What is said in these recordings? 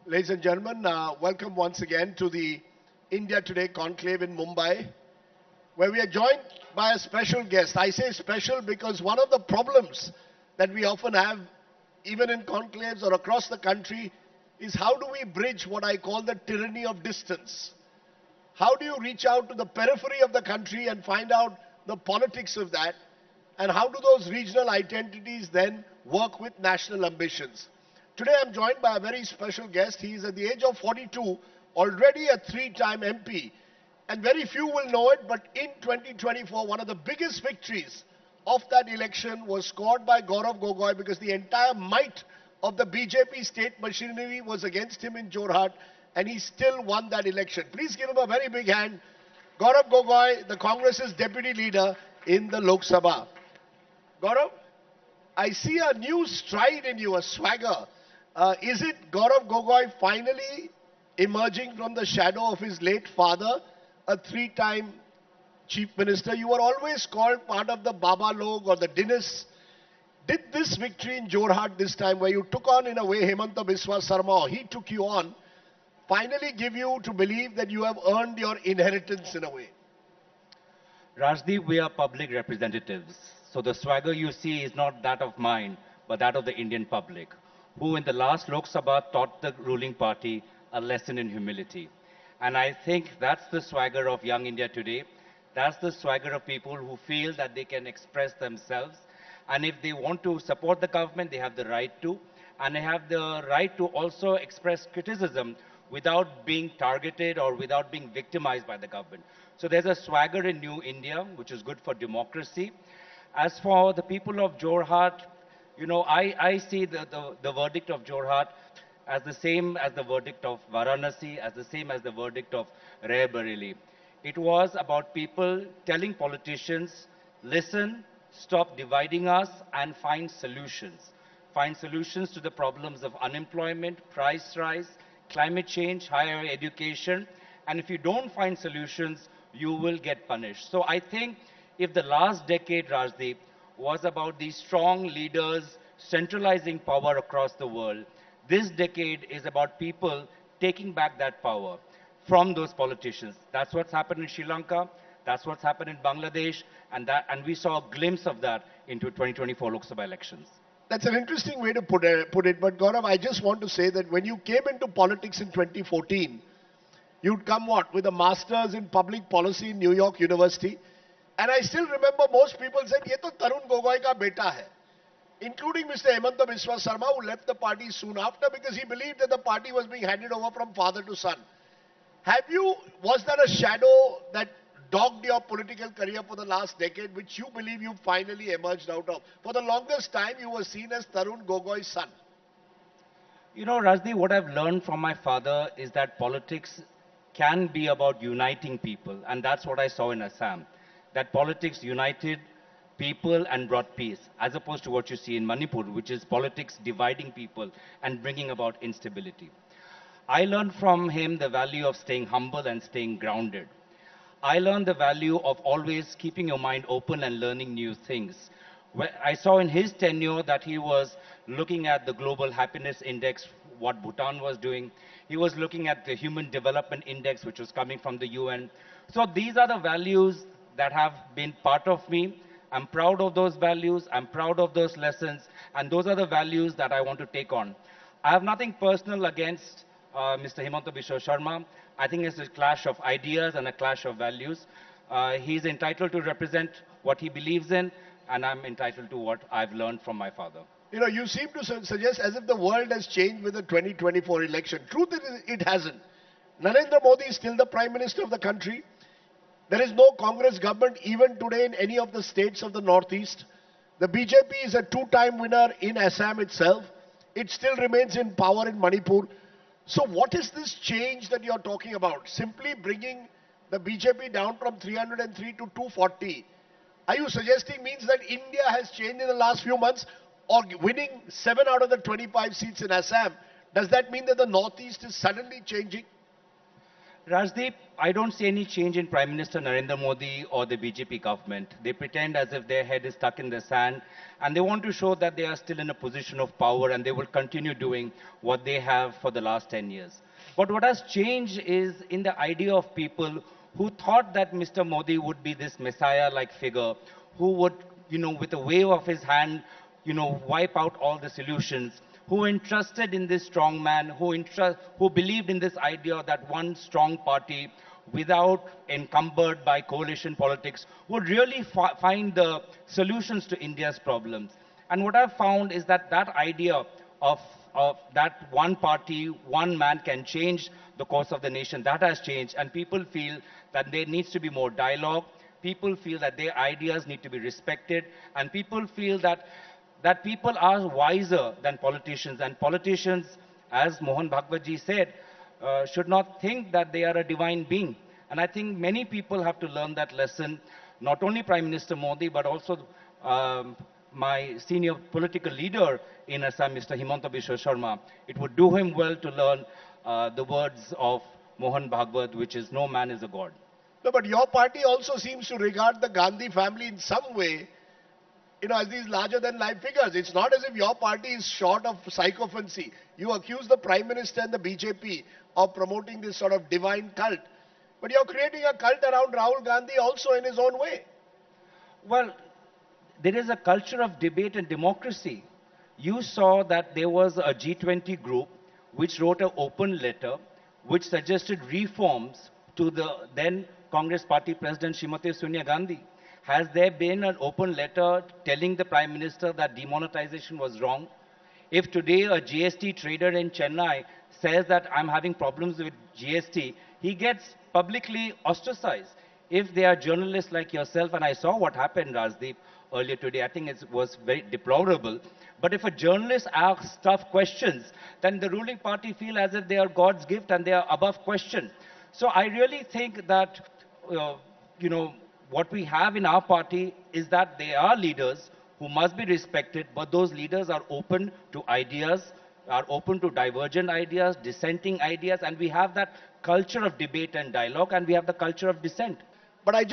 Ladies and gentlemen, welcome once again to the India Today Conclave in Mumbai, where we are joined by a special guest. I say special because one of the problems that we often have, even in conclaves or across the country, is how do we bridge what I call the tyranny of distance? How do you reach out to the periphery of the country and find out the politics of that? And how do those regional identities then work with national ambitions? Today I'm joined by a very special guest. He is at the age of 42, already a three-time MP. And very few will know it, but in 2024, one of the biggest victories of that election was scored by Gaurav Gogoi because the entire might of the BJP state machinery was against him in Jorhat, and he still won that election. Please give him a very big hand. Gaurav Gogoi, the Congress's deputy leader in the Lok Sabha. Gaurav, I see a new stride in you, a swagger. Is it Gaurav Gogoi finally emerging from the shadow of his late father, a three-time chief minister? You were always called part of the Baba Log or the Dinas. Did this victory in Jorhat this time, where you took on in a way Hemanta Biswa Sarma, or he took you on, finally give you to believe that you have earned your inheritance in a way? Rajdeep, we are public representatives. So the swagger you see is not that of mine, but that of the Indian public, who in the last Lok Sabha taught the ruling party a lesson in humility. And I think that's the swagger of young India today. That's the swagger of people who feel that they can express themselves. And if they want to support the government, they have the right to. And they have the right to also express criticism without being targeted or without being victimized by the government. So there's a swagger in New India, which is good for democracy. As for the people of Jorhat, I see the verdict of Jorhat as the same as the verdict of Varanasi, as the same as the verdict of Raebareli. It was about people telling politicians, listen, stop dividing us, and find solutions. Find solutions to the problems of unemployment, price rise, climate change, higher education. And if you don't find solutions, you will get punished. So I think if the last decade, Rajdeep, was about these strong leaders centralizing power across the world, this decade is about people taking back that power from those politicians. That's what's happened in Sri Lanka. That's what's happened in Bangladesh. And we saw a glimpse of that into 2024 Lok Sabha elections. That's an interesting way to put it. But Gaurav, I just want to say that when you came into politics in 2014, you'd come what? With a master's in public policy in New York University. And I still remember most people said, ye to Tarun Gogoi ka beta hai. Including Mr. Hemanta Biswa Sarma, who left the party soon after because he believed that the party was being handed over from father to son. Was there a shadow that dogged your political career for the last decade, which you believe you finally emerged out of? For the longest time, you were seen as Tarun Gogoi's son. Rajdi, what I've learned from my father is that politics can be about uniting people. And that's what I saw in Assam. That politics united people and brought peace, as opposed to what you see in Manipur, which is politics dividing people and bringing about instability. I learned from him the value of staying humble and staying grounded. I learned the value of always keeping your mind open and learning new things. I saw in his tenure that he was looking at the Global Happiness Index, what Bhutan was doing. He was looking at the Human Development Index, which was coming from the UN. So these are the values that have been part of me. I'm proud of those values. I'm proud of those lessons. And those are the values that I want to take on. I have nothing personal against Mr. Hemanta Biswa Sarma. I think it's a clash of ideas and a clash of values. He's entitled to represent what he believes in, and I'm entitled to what I've learned from my father. You seem to suggest as if the world has changed with the 2024 election. Truth is, it hasn't. Narendra Modi is still the Prime Minister of the country. There is no Congress government even today in any of the states of the Northeast. The BJP is a two-time winner in Assam itself. It still remains in power in Manipur. So what is this change that you're talking about? Simply bringing the BJP down from 303 to 240. Are you suggesting means that India has changed in the last few months, or winning 7 out of the 25 seats in Assam? Does that mean that the Northeast is suddenly changing? Rajdeep, I don't see any change in Prime Minister Narendra Modi or the BJP government. They pretend as if their head is stuck in the sand and they want to show that they are still in a position of power and they will continue doing what they have for the last 10 years. But what has changed is in the idea of people who thought that Mr. Modi would be this messiah-like figure who would, with a wave of his hand, wipe out all the solutions, who entrusted in this strong man, who believed in this idea that one strong party, without encumbered by coalition politics, would really find the solutions to India's problems. And what I've found is that that idea of that one party, one man can change the course of the nation, that has changed. And people feel that there needs to be more dialogue. People feel that their ideas need to be respected. And people feel that people are wiser than politicians. And politicians, as Mohan Bhagwatji said, should not think that they are a divine being. And I think many people have to learn that lesson, not only Prime Minister Modi, but also my senior political leader in Assam, Mr. Himanta Biswa Sharma. It would do him well to learn the words of Mohan Bhagwat, which is, no man is a god. No, but your party also seems to regard the Gandhi family in some way, as these larger-than-life figures. It's not as if your party is short of sycophancy. You accuse the Prime Minister and the BJP of promoting this sort of divine cult. But you're creating a cult around Rahul Gandhi also in his own way. Well, there is a culture of debate and democracy. You saw that there was a G20 group which wrote an open letter which suggested reforms to the then Congress Party President Srimati Sonia Gandhi. Has there been an open letter telling the Prime Minister that demonetization was wrong? If today a GST trader in Chennai says that I'm having problems with GST, he gets publicly ostracized. If they are journalists like yourself, and I saw what happened, Rajdeep, earlier today, I think it was very deplorable. But if a journalist asks tough questions, then the ruling party feel as if they are God's gift and they are above question. So I really think that, what we have in our party is that there are leaders who must be respected, but those leaders are open to ideas, are open to divergent ideas, dissenting ideas, and we have that culture of debate and dialogue, and we have the culture of dissent. But I've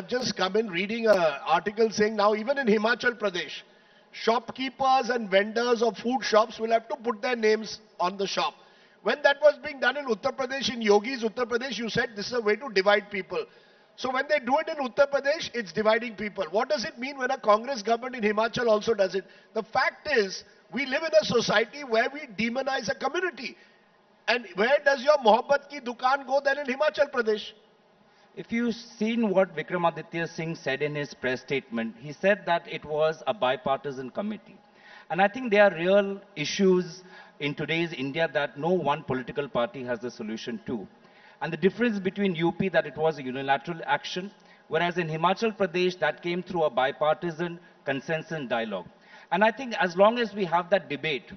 just come in reading an article saying now even in Himachal Pradesh, shopkeepers and vendors of food shops will have to put their names on the shop. When that was being done in Uttar Pradesh, in Yogi's Uttar Pradesh, you said this is a way to divide people. So when they do it in Uttar Pradesh, it's dividing people. What does it mean when a Congress government in Himachal also does it? The fact is, we live in a society where we demonize a community. And where does your Mohabbat ki dukaan go then in Himachal Pradesh? If you've seen what Vikramaditya Singh said in his press statement, he said that it was a bipartisan committee. And I think there are real issues in today's India that no one political party has the solution to. And the difference between UP that it was a unilateral action, whereas in Himachal Pradesh that came through a bipartisan consensus and dialogue. And I think as long as we have that debate,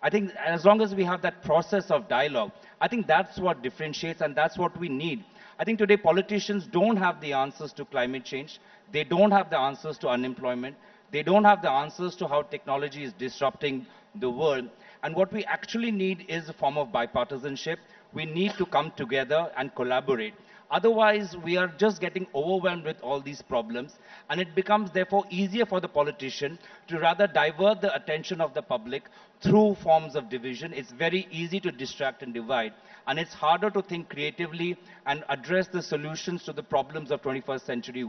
I think as long as we have that process of dialogue, I think that's what differentiates and that's what we need. I think today politicians don't have the answers to climate change. They don't have the answers to unemployment. They don't have the answers to how technology is disrupting the world. And what we actually need is a form of bipartisanship. We need to come together and collaborate. Otherwise, we are just getting overwhelmed with all these problems, and it becomes therefore easier for the politician to rather divert the attention of the public through forms of division. It's very easy to distract and divide, and it's harder to think creatively and address the solutions to the problems of 21st century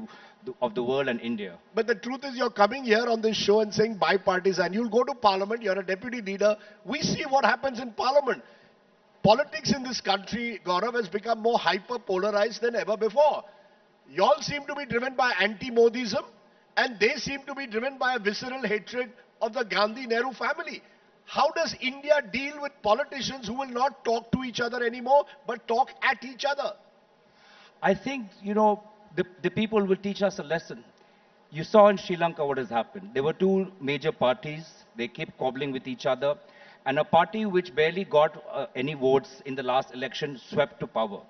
of the world and India. But the truth is, you're coming here on this show and saying bipartisan. You'll go to Parliament, you're a deputy leader. We see what happens in Parliament. Politics in this country, Gaurav, has become more hyper-polarized than ever before. Y'all seem to be driven by anti-Modism, and they seem to be driven by a visceral hatred of the Gandhi-Nehru family. How does India deal with politicians who will not talk to each other anymore, but talk at each other? I think, the people will teach us a lesson. You saw in Sri Lanka what has happened. There were two major parties. They kept cobbling with each other. And a party which barely got any votes in the last election swept to power.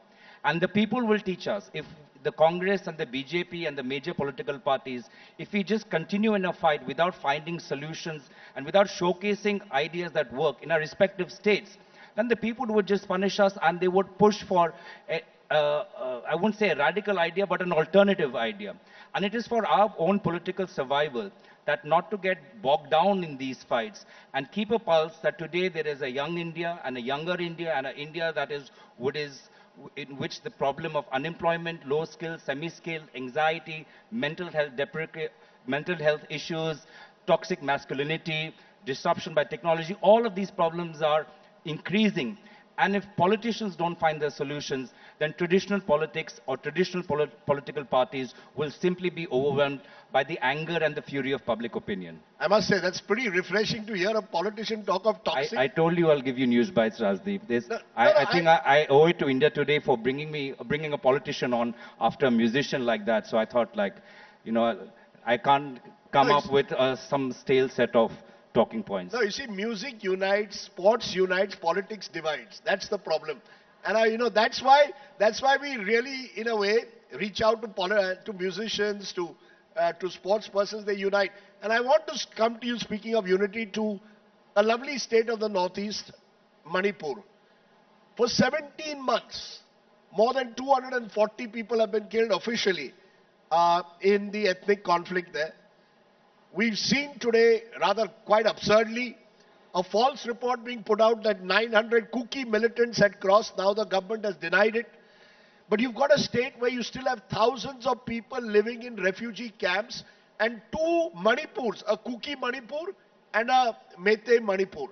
And the people will teach us, if the Congress and the BJP and the major political parties, if we just continue in a fight without finding solutions and without showcasing ideas that work in our respective states, then the people would just punish us and they would push for, I wouldn't say a radical idea, but an alternative idea. And it is for our own political survival that not to get bogged down in these fights and keep a pulse that today there is a young India and a younger India and an India that is what is in which the problem of unemployment, low skills, semi-skilled, anxiety, mental health issues, toxic masculinity, disruption by technology, all of these problems are increasing. And if politicians don't find their solutions, then traditional politics or traditional political parties will simply be overwhelmed by the anger and the fury of public opinion. I must say, that's pretty refreshing to hear a politician talk of toxic. I told you I'll give you news bites, Rajdeep. I owe it to India Today for bringing a politician on after a musician like that. So I thought, like, you know, I can't come up with some stale set of talking points. No, you see, music unites, sports unites, politics divides. That's the problem. And that's why we really, in a way, reach out to musicians, to sports persons. They unite. And I want to come to you, speaking of unity, to a lovely state of the northeast, Manipur. For 17 months, more than 240 people have been killed officially in the ethnic conflict there. We've seen today, rather quite absurdly, a false report being put out that 900 Kuki militants had crossed. Now the government has denied it. But you've got a state where you still have thousands of people living in refugee camps and two Manipurs, a Kuki Manipur and a Meitei Manipur.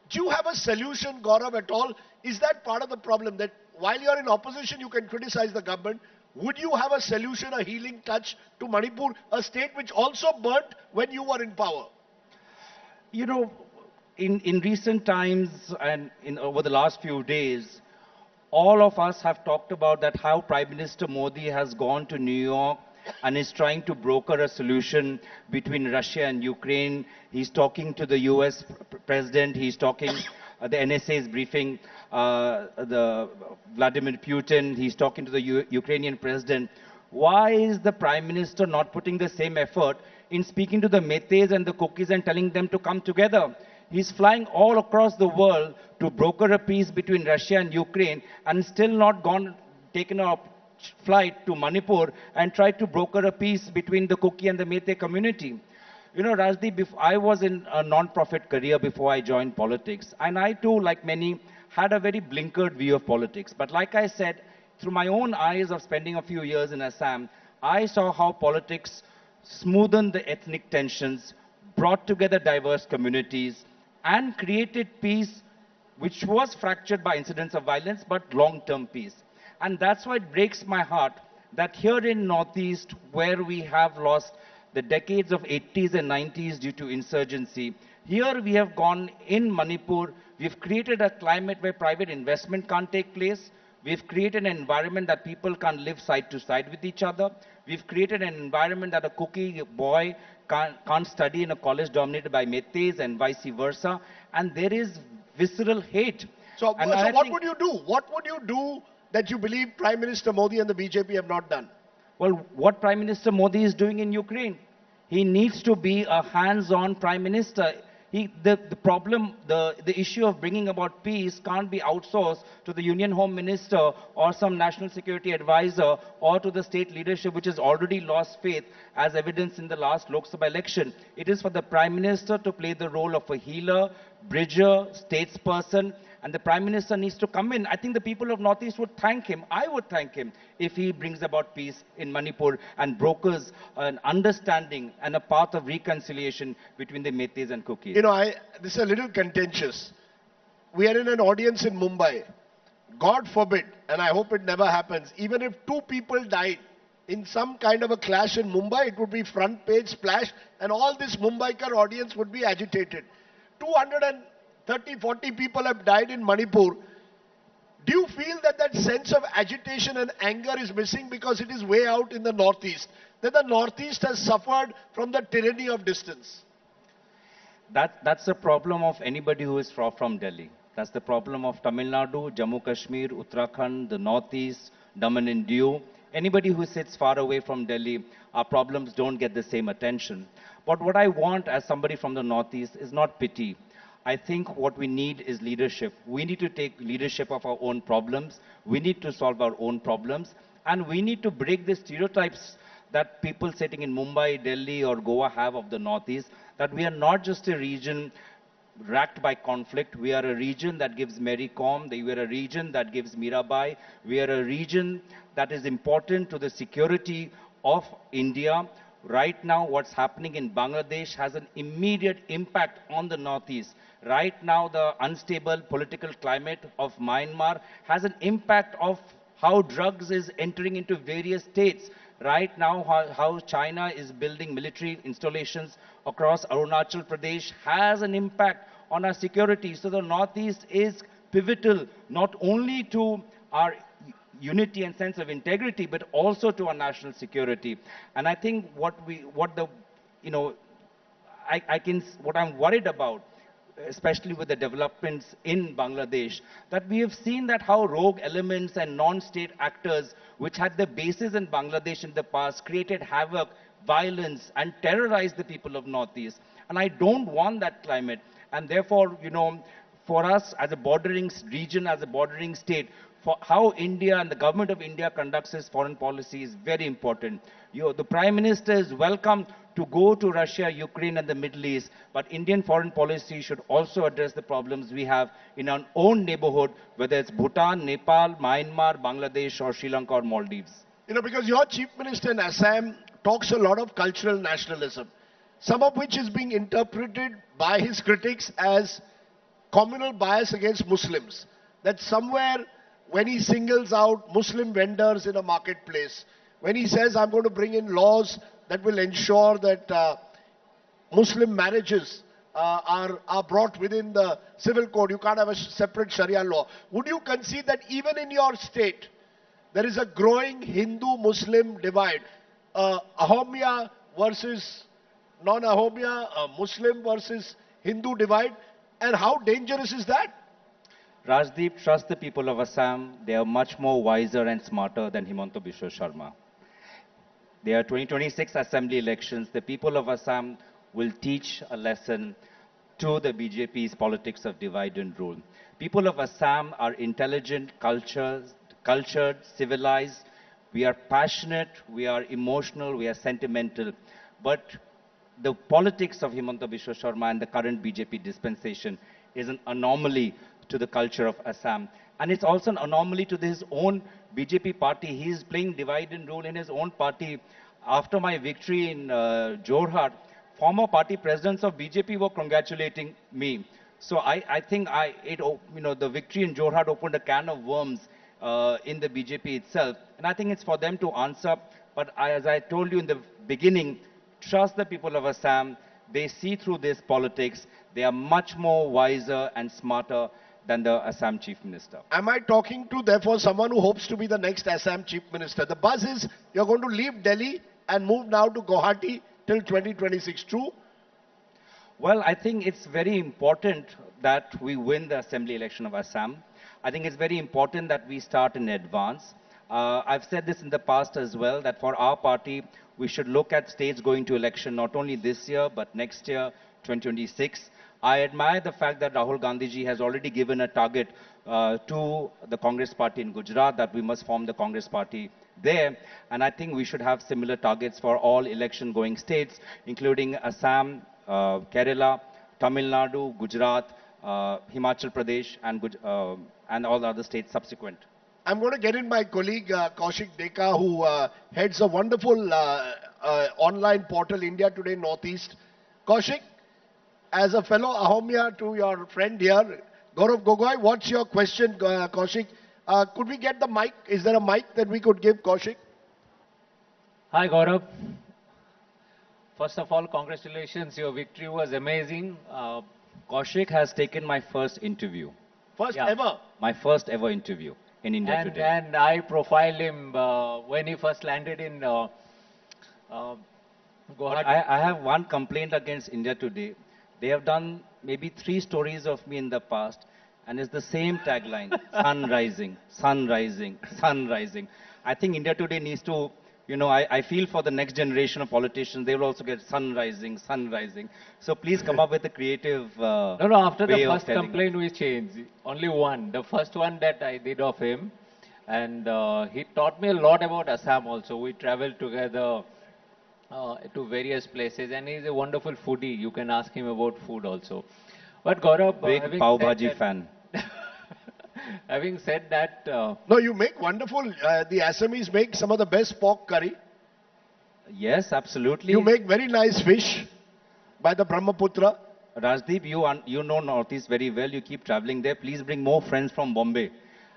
Do you have a solution, Gaurav, at all? Is that part of the problem, that while you're in opposition, you can criticize the government? Would you have a solution, a healing touch to Manipur, a state which also burnt when you were in power? You know, in recent times and over the last few days, all of us have talked about that how Prime Minister Modi has gone to New York and is trying to broker a solution between Russia and Ukraine. He's talking to the US president, he's talking, the NSA is briefing the Vladimir Putin, he's talking to the Ukrainian president. Why is the Prime Minister not putting the same effort in speaking to the Meiteis and the Kukis and telling them to come together? He's flying all across the world to broker a peace between Russia and Ukraine and still not taken a flight to Manipur and tried to broker a peace between the Kuki and the Meitei community. You know, Rajdeep, I was in a non-profit career before I joined politics, and I too, like many, had a very blinkered view of politics. But like I said, through my own eyes of spending a few years in Assam, I saw how politics smoothened the ethnic tensions, brought together diverse communities, and created peace which was fractured by incidents of violence, but long-term peace. And that's why it breaks my heart that here in Northeast, where we have lost the decades of 80s and 90s due to insurgency, here we have gone in Manipur, we've created a climate where private investment can't take place. We've created an environment that people can't live side to side with each other. We've created an environment that a Kuki boy can't study in a college dominated by Meiteis and vice versa. And there is visceral hate. So what would you do? What would you do that you believe Prime Minister Modi and the BJP have not done? Well, what Prime Minister Modi is doing in Ukraine, he needs to be a hands-on Prime Minister. The issue of bringing about peace can't be outsourced to the Union Home Minister or some national security advisor or to the state leadership, which has already lost faith, as evidenced in the last Lok Sabha election. It is for the Prime Minister to play the role of a healer, bridger, statesperson, and the Prime Minister needs to come in. I think the people of Northeast would thank him. I would thank him if he brings about peace in Manipur and brokers an understanding and a path of reconciliation between the Meiteis and Kukis. You know, this is a little contentious. We are in an audience in Mumbai. God forbid, and I hope it never happens, even if two people died in some kind of a clash in Mumbai, it would be front page splash, and all this Mumbaikar audience would be agitated. 230-40 people have died in Manipur. Do you feel that that sense of agitation and anger is missing because it is way out in the Northeast? That the Northeast has suffered from the tyranny of distance? That's the problem of anybody who is from Delhi. That's the problem of Tamil Nadu, Jammu Kashmir, Uttarakhand, the Northeast, Daman and Diu. Anybody who sits far away from Delhi, our problems don't get the same attention. But what I want as somebody from the Northeast is not pity. I think what we need is leadership. We need to take leadership of our own problems. We need to solve our own problems. And we need to break the stereotypes that people sitting in Mumbai, Delhi, or Goa have of the Northeast, that we are not just a region racked by conflict. We are a region that gives Mary Kom. We are a region that gives Mirabai. We are a region that is important to the security of India. Right now, what's happening in Bangladesh has an immediate impact on the Northeast. Right now, the unstable political climate of Myanmar has an impact of how drugs is entering into various states. Right now, how China is building military installations across Arunachal Pradesh has an impact on our security. So the Northeast is pivotal not only to our unity and sense of integrity, but also to our national security. And I think you know, what I'm worried about, especially with the developments in Bangladesh, that we have seen that how rogue elements and non-state actors, which had their bases in Bangladesh in the past, created havoc, violence, and terrorized the people of Northeast. And I don't want that climate. And therefore, for us as a bordering region, as a bordering state, for how India and the government of India conducts its foreign policy is very important. The Prime Minister is welcome to go to Russia, Ukraine, and the Middle East, but Indian foreign policy should also address the problems we have in our own neighborhood, whether it's Bhutan, Nepal, Myanmar, Bangladesh, or Sri Lanka or Maldives. Because your Chief Minister in Assam talks a lot of cultural nationalism, some of which is being interpreted by his critics as communal bias against Muslims. That somewhere, when he singles out Muslim vendors in a marketplace, when he says, I'm going to bring in laws that will ensure that Muslim marriages are brought within the civil code, you can't have a separate Sharia law. Would you concede that even in your state, there is a growing Hindu-Muslim divide? Ahomya versus non-Ahomya, Muslim versus Hindu divide? And how dangerous is that? Rajdeep, trust the people of Assam. They are much more wiser and smarter than Himanta Biswa Sharma. There are 2026 assembly elections. The people of Assam will teach a lesson to the BJP's politics of divide and rule. People of Assam are intelligent, cultured, civilized. We are passionate, we are emotional, we are sentimental. But the politics of Himanta Biswa Sharma and the current BJP dispensation is an anomaly to the culture of Assam. And it's also an anomaly to his own BJP party. He is playing divide and rule in his own party. After my victory in Jorhat, former party presidents of BJP were congratulating me. So I think the victory in Jorhat opened a can of worms in the BJP itself. And I think it's for them to answer. But as I told you in the beginning, trust the people of Assam. They see through this politics. They are much more wiser and smarter than the Assam Chief Minister. Am I talking to, therefore, someone who hopes to be the next Assam Chief Minister? The buzz is you're going to leave Delhi and move now to Guwahati till 2026. True? Well, I think it's very important that we win the assembly election of Assam. I think it's very important that we start in advance. I've said this in the past as well, that for our party, we should look at states going to election not only this year, but next year, 2026. I admire the fact that Rahul Gandhi ji has already given a target to the Congress party in Gujarat that we must form the Congress party there. And I think we should have similar targets for all election-going states, including Assam, Kerala, Tamil Nadu, Gujarat, Himachal Pradesh, and all the other states subsequent. I'm going to get in my colleague Kaushik Deka, who heads a wonderful online portal, India Today Northeast. Kaushik, as a fellow Ahomya to your friend here, Gaurav Gogoi, what's your question, Kaushik? Could we get the mic? Is there a mic that we could give Kaushik? Hi, Gaurav. First of all, congratulations. Your victory was amazing. Kaushik has taken my first interview. First ever? My first ever interview in India Today. And I profiled him when he first landed in Guwahati. I have one complaint against India Today. They have done maybe 3 stories of me in the past, and it's the same tagline: sun rising, sun rising, sun rising. I think India Today needs to, I feel for the next generation of politicians, they will also get sun rising, sun rising. So please come up with a creative No, no, after the way of first telling. complaint we changed. Only one. The first one that I did of him. And he taught me a lot about Assam also. We traveled together to various places and he's a wonderful foodie. You can ask him about food also. But Gaurav, Big having pav said bhaji that, fan. having said that, No, you make wonderful, the Assamese make some of the best pork curry. Yes, absolutely. You make very nice fish by the Brahmaputra. Rajdeep, you know Northeast very well. You keep traveling there. Please bring more friends from Bombay.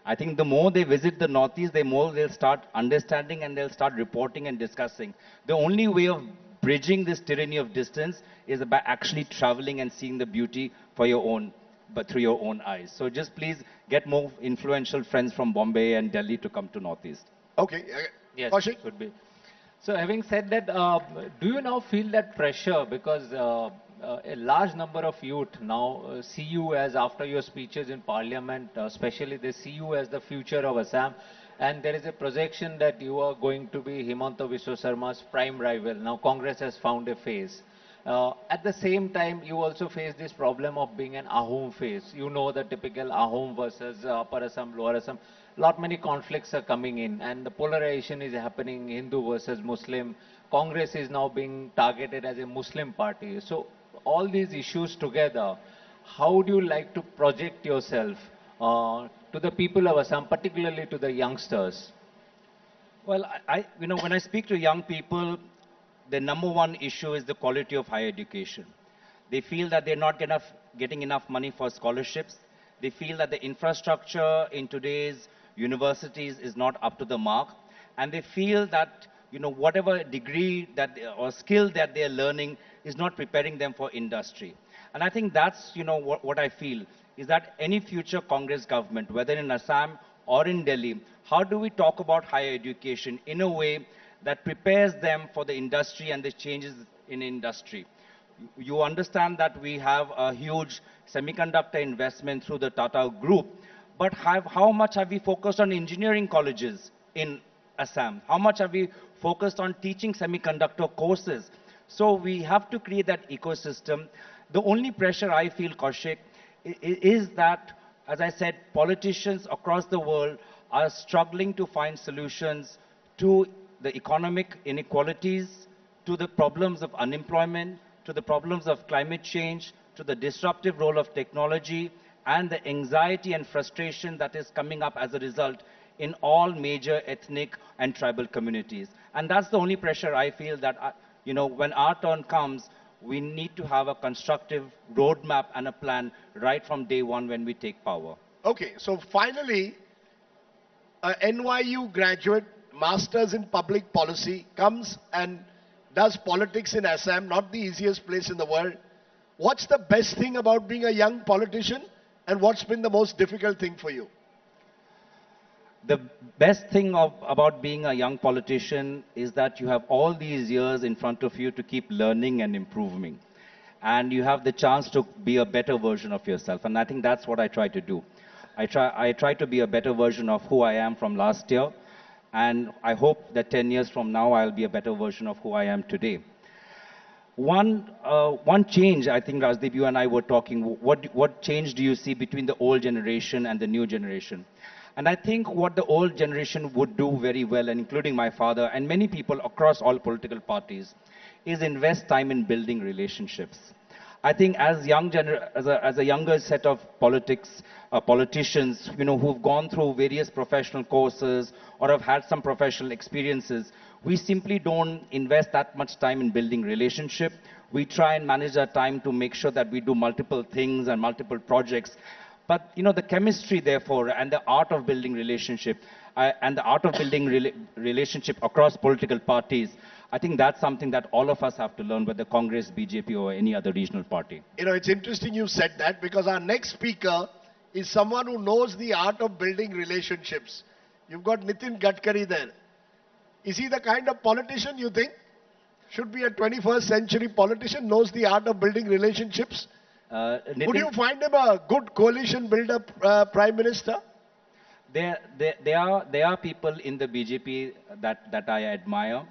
I think the more they visit the Northeast, the more they'll start understanding and they'll start reporting and discussing. The only way of bridging this tyranny of distance is by actually traveling and seeing the beauty for your own, but through your own eyes. So just please get more influential friends from Bombay and Delhi to come to Northeast. Okay. yes, Kaushik? should be. So having said that, do you now feel that pressure because a large number of youth now see you as after your speeches in parliament, especially they see you as the future of Assam and there is a projection that you are going to be Himanta Biswa Sarma's prime rival. Now Congress has found a face. At the same time, you also face this problem of being an Ahom face. You know the typical Ahom versus Upper Assam, Lower Assam. Lot many conflicts are coming in, and the polarization is happening: Hindu versus Muslim. Congress is now being targeted as a Muslim party. So all these issues together, how do you like to project yourself to the people of Assam, particularly to the youngsters? Well, when I speak to young people, the number one issue is the quality of higher education. They feel that they're not getting enough money for scholarships. They feel that the infrastructure in today's universities is not up to the mark. And they feel that, whatever degree or skill that they're learning is not preparing them for industry. And I think that's, what I feel, is that any future Congress government, whether in Assam or in Delhi, how do we talk about higher education in a way that prepares them for the industry and the changes in industry? You understand that we have a huge semiconductor investment through the Tata Group, but how much have we focused on engineering colleges in Assam? How much have we focused on teaching semiconductor courses? So we have to create that ecosystem. The only pressure I feel, Kaushik, is that, as I said, politicians across the world are struggling to find solutions to the economic inequalities, to the problems of unemployment, to the problems of climate change, to the disruptive role of technology, and the anxiety and frustration that is coming up as a result in all major ethnic and tribal communities. And that's the only pressure I feel that, when our turn comes, we need to have a constructive roadmap and a plan right from day one when we take power. Okay, so finally, a NYU graduate, Masters in Public Policy, comes and does politics in Assam, not the easiest place in the world. What's the best thing about being a young politician, and what's been the most difficult thing for you? The best thing about being a young politician is that you have all these years in front of you to keep learning and improving. And you have the chance to be a better version of yourself. And I think that's what I try to do. I try to be a better version of who I am from last year. And I hope that 10 years from now, I'll be a better version of who I am today. One change, I think, Rajdeep, you and I were talking, what change do you see between the old generation and the new generation? And I think what the old generation would do very well, and including my father and many people across all political parties, is invest time in building relationships. I think as a younger set of politicians, who've gone through various professional courses or have had some professional experiences, we simply don't invest that much time in building relationship. We try and manage our time to make sure that we do multiple things and multiple projects. But, the chemistry, therefore, and the art of building relationship, and the art of building relationship across political parties, I think that's something that all of us have to learn, whether Congress, BJP, or any other regional party. It's interesting you said that, because our next speaker is someone who knows the art of building relationships. You've got Nitin Gadkari there. Is he the kind of politician you think should be a 21st century politician, knows the art of building relationships? Would you find him a good coalition builder, Prime Minister? There are people in the BJP that I admire.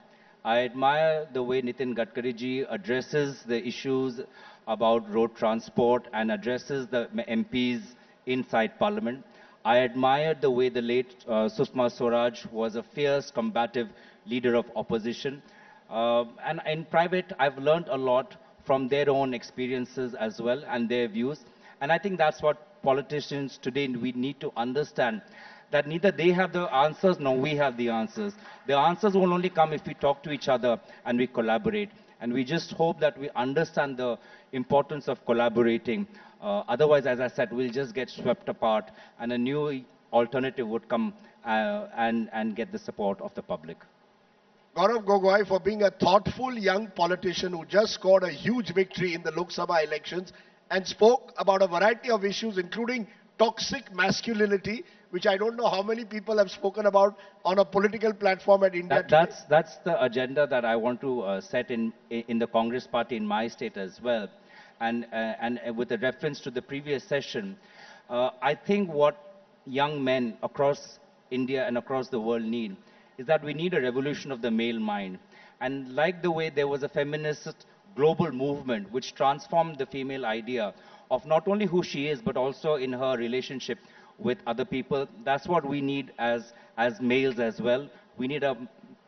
I admire the way Nitin Gadkari ji addresses the issues about road transport and addresses the MPs inside Parliament. I admired the way the late Sushma Swaraj was a fierce, combative leader of opposition. And in private, I've learned a lot from their own experiences as well and their views. And I think that's what politicians today, we need to understand, that neither they have the answers nor we have the answers. The answers will only come if we talk to each other and we collaborate. And we just hope that we understand the importance of collaborating. Otherwise, as I said, we'll just get swept apart and a new alternative would come and get the support of the public. Gaurav Gogoi, for being a thoughtful young politician who just scored a huge victory in the Lok Sabha elections and spoke about a variety of issues, including toxic masculinity, which I don't know how many people have spoken about on a political platform at India Today. That's the agenda that I want to set in the Congress party in my state as well. And with a reference to the previous session, I think what young men across India and across the world need is that we need a revolution of the male mind. And like the way there was a feminist global movement which transformed the female idea of not only who she is, but also in her relationship with other people, that's what we need as males as well. We need a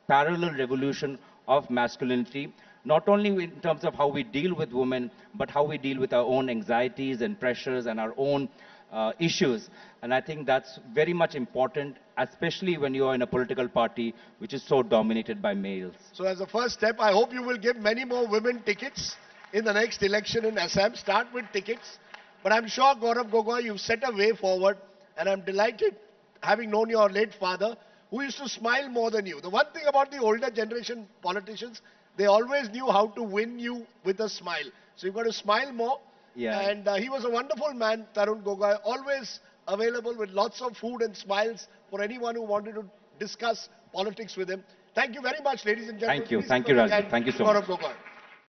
parallel revolution of masculinity, not only in terms of how we deal with women, but how we deal with our own anxieties and pressures and our own issues. And I think that's very much important, especially when you are in a political party which is so dominated by males. So as a first step, I hope you will give many more women tickets in the next election in Assam. Start with tickets. But I'm sure, Gaurav Gogoi, you've set a way forward. And I'm delighted, having known your late father, who used to smile more than you. The one thing about the older generation politicians, they always knew how to win you with a smile. So you've got to smile more. Yeah. And he was a wonderful man, Tarun Gogoi, always available with lots of food and smiles for anyone who wanted to discuss politics with him. Thank you very much, ladies and gentlemen. Thank you, Rajat. Thank you so much. Gaurav Gogoi.